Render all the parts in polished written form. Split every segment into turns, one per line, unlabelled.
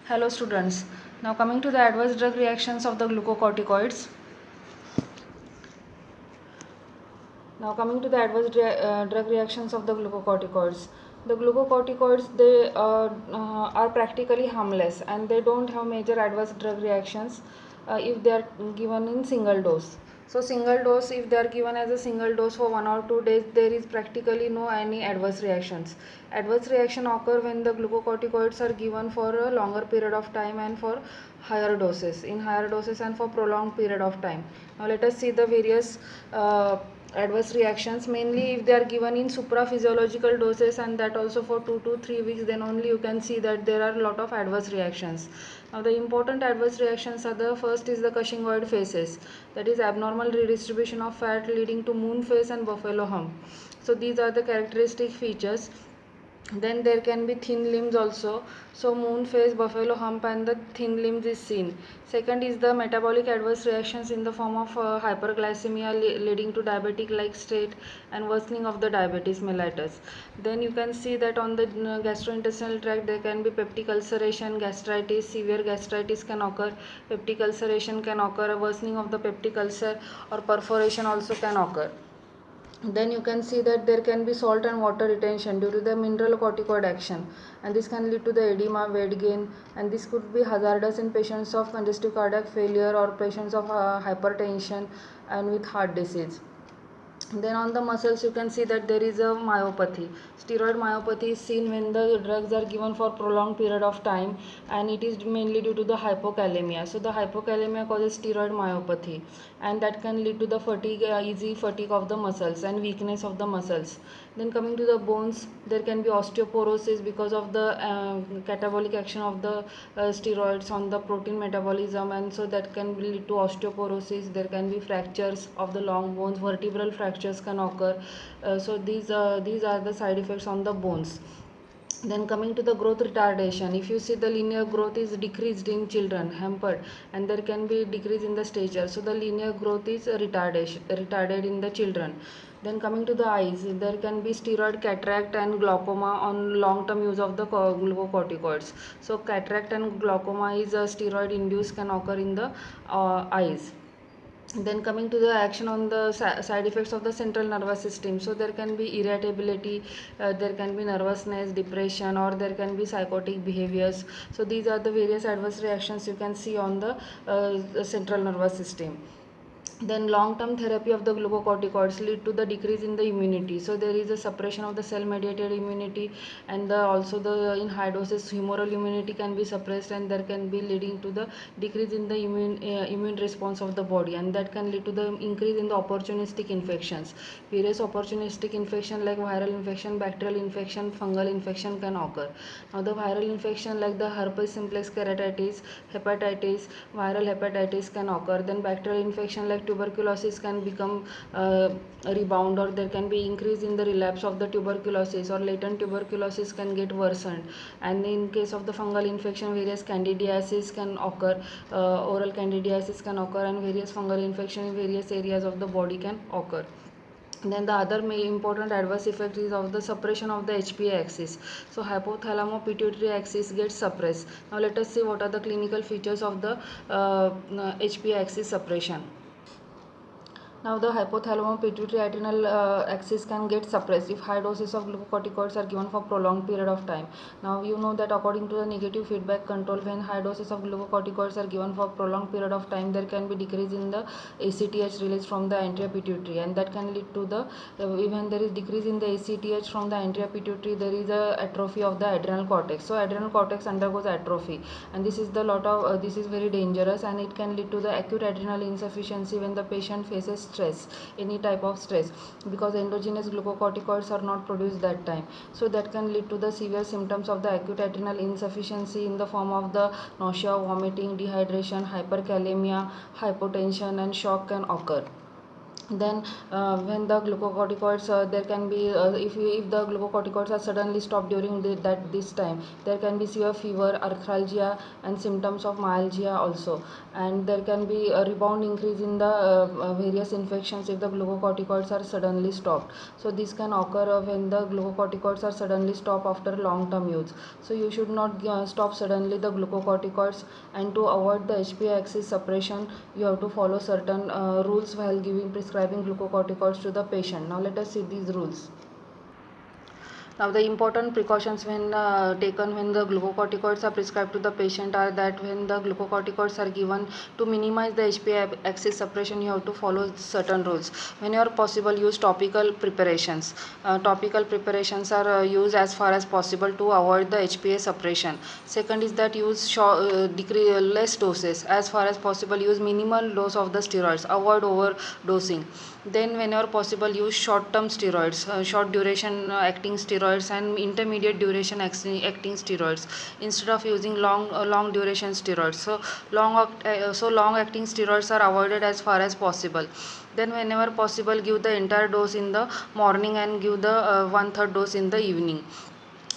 Hello students. Now coming to the adverse drug reactions of the glucocorticoids. Now coming to the drug reactions of the glucocorticoids. The glucocorticoids are practically harmless and they don't have major adverse drug reactions if they are given in single dose. So single dose, if they are given as a single dose for 1 or 2 days, there is practically no any adverse reactions. Adverse reaction occur when the glucocorticoids are given for a longer period of time and for higher doses and for prolonged period of time. Now let us see the various adverse reactions. Mainly if they are given in supraphysiological doses and that also for 2 to 3 weeks, then only you can see that there are a lot of adverse reactions. Now the important adverse reactions are, the first is the Cushingoid phases, that is abnormal redistribution of fat leading to moon phase and buffalo hump. So these are the characteristic features. Then there can be thin limbs also. So moon phase, buffalo hump and the thin limbs is seen. Second is the metabolic adverse reactions in the form of hyperglycemia leading to diabetic like state and worsening of the diabetes mellitus. Then you can see that on the gastrointestinal tract there can be peptic ulceration, gastritis, severe gastritis can occur, peptic ulceration can occur, a worsening of the peptic ulcer or perforation also can occur. Then you can see that there can be salt and water retention due to the mineral corticoid action, and this can lead to the edema, weight gain, and this could be hazardous in patients of congestive cardiac failure or patients of hypertension and with heart disease. Then on the muscles you can see that there is a myopathy. Steroid myopathy is seen when the drugs are given for prolonged period of time, and it is mainly due to the hypokalemia. So the hypokalemia causes steroid myopathy, and that can lead to the fatigue, easy fatigue of the muscles and weakness of the muscles. Then coming to the bones, there can be osteoporosis because of the catabolic action of the steroids on the protein metabolism, and so that can lead to osteoporosis. There can be fractures of the long bones, vertebral fractures can occur. So these are the side effects on the bones. Then coming to the growth retardation, if you see the linear growth is decreased in children, hampered, and there can be decrease in the stature. So the linear growth is retarded in the children. Then coming to the eyes, there can be steroid cataract and glaucoma on long term use of the glucocorticoids. So cataract and glaucoma is a steroid induced, can occur in the eyes. Then coming to the action on the side effects of the central nervous system, so there can be irritability, there can be nervousness, depression, or there can be psychotic behaviors. So these are the various adverse reactions you can see on the central nervous system. Then long term therapy of the glucocorticoids lead to the decrease in the immunity. So there is a suppression of the cell mediated immunity, and also the in high doses humoral immunity can be suppressed, and there can be leading to the decrease in the immune response of the body, and that can lead to the increase in the opportunistic infections. Various opportunistic infection like viral infection, bacterial infection, fungal infection can occur. Now the viral infection like the herpes simplex keratitis, hepatitis, viral hepatitis can occur. Then bacterial infection like tuberculosis can become a rebound, or there can be increase in the relapse of the tuberculosis, or latent tuberculosis can get worsened. And in case of the fungal infection, various candidiasis can occur, oral candidiasis can occur, and various fungal infection in various areas of the body can occur. Then the other main important adverse effect is of the suppression of the HPA axis. So hypothalamo-pituitary axis gets suppressed. Now let us see what are the clinical features of the HPA axis suppression. Now the hypothalamo-pituitary adrenal axis can get suppressed if high doses of glucocorticoids are given for prolonged period of time. Now you know that according to the negative feedback control, when high doses of glucocorticoids are given for prolonged period of time, there can be decrease in the ACTH release from the anterior pituitary, and that can lead to the even there is decrease in the ACTH from the anterior pituitary, there is a atrophy of the adrenal cortex. So adrenal cortex undergoes atrophy, and this is the lot of this is very dangerous, and it can lead to the acute adrenal insufficiency when the patient faces stress, any type of stress, because endogenous glucocorticoids are not produced that time. So that can lead to the severe symptoms of the acute adrenal insufficiency in the form of the nausea, vomiting, dehydration, hyperkalemia, hypotension, and shock can occur. Then when the glucocorticoids there can be if the glucocorticoids are suddenly stopped during this time, there can be severe fever, arthralgia, and symptoms of myalgia also. And there can be a rebound increase in the various infections if the glucocorticoids are suddenly stopped. So this can occur when the glucocorticoids are suddenly stopped after long term use. So you should not stop suddenly the glucocorticoids. And to avoid the HPA axis suppression, you have to follow certain rules while prescribing glucocorticoids to the patient. Now let us see these rules. Now the important precautions when taken when the glucocorticoids are prescribed to the patient are that when the glucocorticoids are given, to minimize the HPA axis suppression, you have to follow certain rules. Whenever possible, use topical preparations. Topical preparations are used as far as possible to avoid the HPA suppression. Second is that use less doses. As far as possible, use minimal dose of the steroids. Avoid overdosing. Then whenever possible, use short term steroids, short duration acting steroids, and intermediate duration acting steroids, instead of using long duration steroids. So long acting steroids are avoided as far as possible. Then whenever possible, give the entire dose in the morning and give the 1/3 dose in the evening.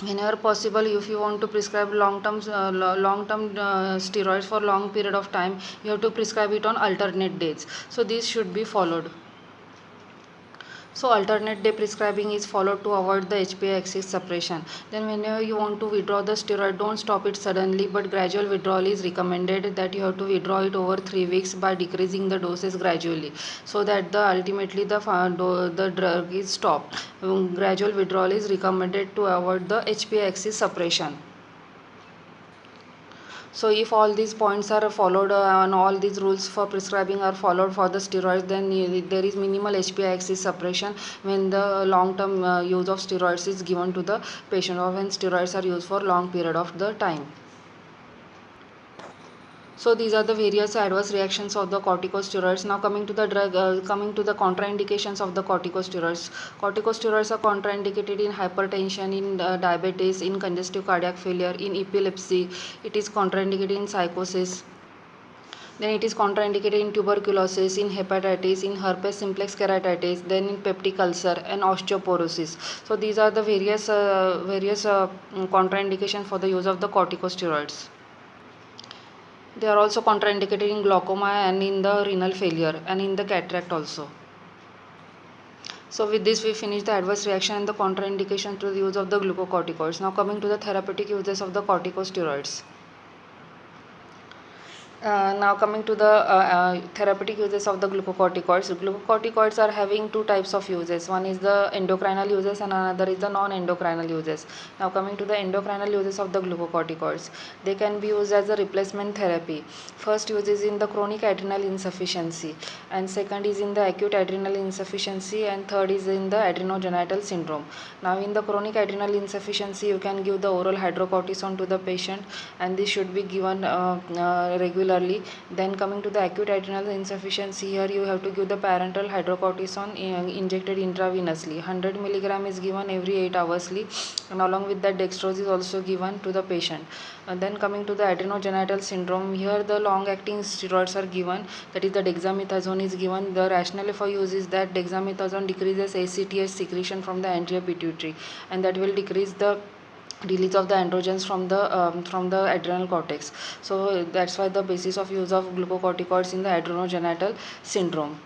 Whenever possible, if you want to prescribe long term steroids for long period of time, you have to prescribe it on alternate days. So this should be followed. So alternate day prescribing is followed to avoid the HPA axis suppression. Then whenever you want to withdraw the steroid, don't stop it suddenly, but gradual withdrawal is recommended, that you have to withdraw it over 3 weeks by decreasing the doses gradually, so that ultimately the drug is stopped. Gradual withdrawal is recommended to avoid the HPA axis suppression. So if all these points are followed and all these rules for prescribing are followed for the steroids, then there is minimal HPA axis suppression when the long term use of steroids is given to the patient, or when steroids are used for long period of the time. So these are the various adverse reactions of the corticosteroids. Now coming to the contraindications of the corticosteroids. Corticosteroids are contraindicated in hypertension, in diabetes, in congestive cardiac failure, in epilepsy. It is contraindicated in psychosis. Then it is contraindicated in tuberculosis, in hepatitis, in herpes simplex keratitis, then in peptic ulcer and osteoporosis. So these are the various contraindication for the use of the corticosteroids. They are also contraindicated in glaucoma and in the renal failure and in the cataract also. So with this we finish the adverse reaction and the contraindication to the use of the glucocorticoids. Now coming to the therapeutic uses of the corticosteroids. Now coming to the therapeutic uses of the glucocorticoids. Glucocorticoids are having two types of uses. One is the endocrinal uses and another is the non-endocrinal uses. Now coming to the endocrinal uses of the glucocorticoids. They can be used as a replacement therapy. First use is in the chronic adrenal insufficiency, and second is in the acute adrenal insufficiency, and third is in the adrenogenital syndrome. Now in the chronic adrenal insufficiency, you can give the oral hydrocortisone to the patient, and this should be given regularly. Then coming to the acute adrenal insufficiency, here you have to give the parenteral hydrocortisone injected intravenously. 100 mg is given every 8 hoursly, and along with that dextrose is also given to the patient. And then coming to the adrenogenital syndrome, here the long acting steroids are given, that is the dexamethasone is given. The rationale for use is that dexamethasone decreases ACTH secretion from the anterior pituitary, and that will decrease the release of the androgens from the adrenal cortex. So that's why the basis of use of glucocorticoids in the adrenogenital syndrome.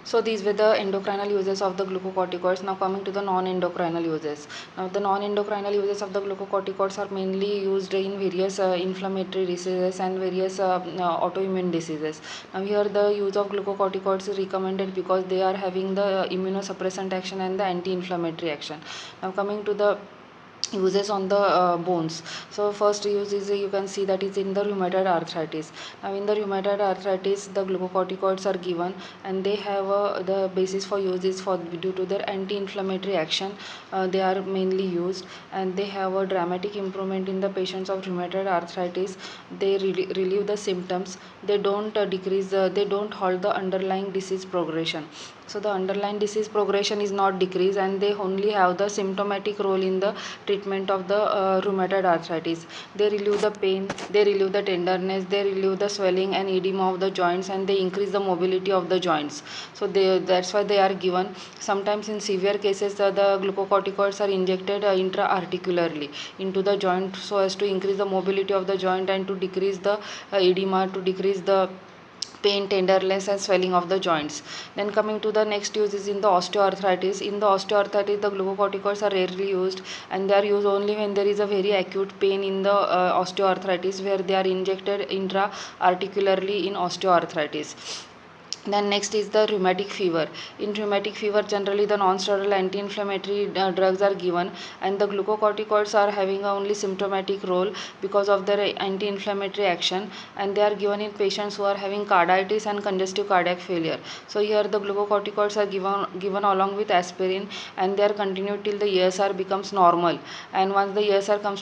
So these were the endocrinal uses of the glucocorticoids. Now coming to the non-endocrinal uses. Now the non-endocrinal uses of the glucocorticoids are mainly used in various inflammatory diseases and various autoimmune diseases. Now here the use of glucocorticoids is recommended because they are having the immunosuppressant action and the anti-inflammatory action. Now coming to the uses on the bones. So first use is you can see that is in the rheumatoid arthritis. Now in the rheumatoid arthritis, the glucocorticoids are given, and they have the basis for use is for due to their anti-inflammatory action. They are mainly used, and they have a dramatic improvement in the patients of rheumatoid arthritis. They relieve the symptoms. They don't they don't halt the underlying disease progression. So the underlying disease progression is not decreased, and they only have the symptomatic role in the treatment treatment of the rheumatoid arthritis. They relieve the pain, they relieve the tenderness, they relieve the swelling and edema of the joints, and they increase the mobility of the joints. So that's why they are given. Sometimes in severe cases the glucocorticoids are injected intra-articularly into the joint so as to increase the mobility of the joint and to decrease the edema, to decrease the pain, tenderness and swelling of the joints. Then coming to the next use is in the osteoarthritis. In the osteoarthritis, the glucocorticoids are rarely used, and they are used only when there is a very acute pain in the osteoarthritis, where they are injected intra-articularly in osteoarthritis. Then next is the rheumatic fever. In rheumatic fever, generally the non-steroidal anti-inflammatory drugs are given, and the glucocorticoids are having a only symptomatic role because of their anti-inflammatory action, and they are given in patients who are having carditis and congestive cardiac failure. So here the glucocorticoids are given along with aspirin, and they are continued till the ESR becomes normal. And once the ESR comes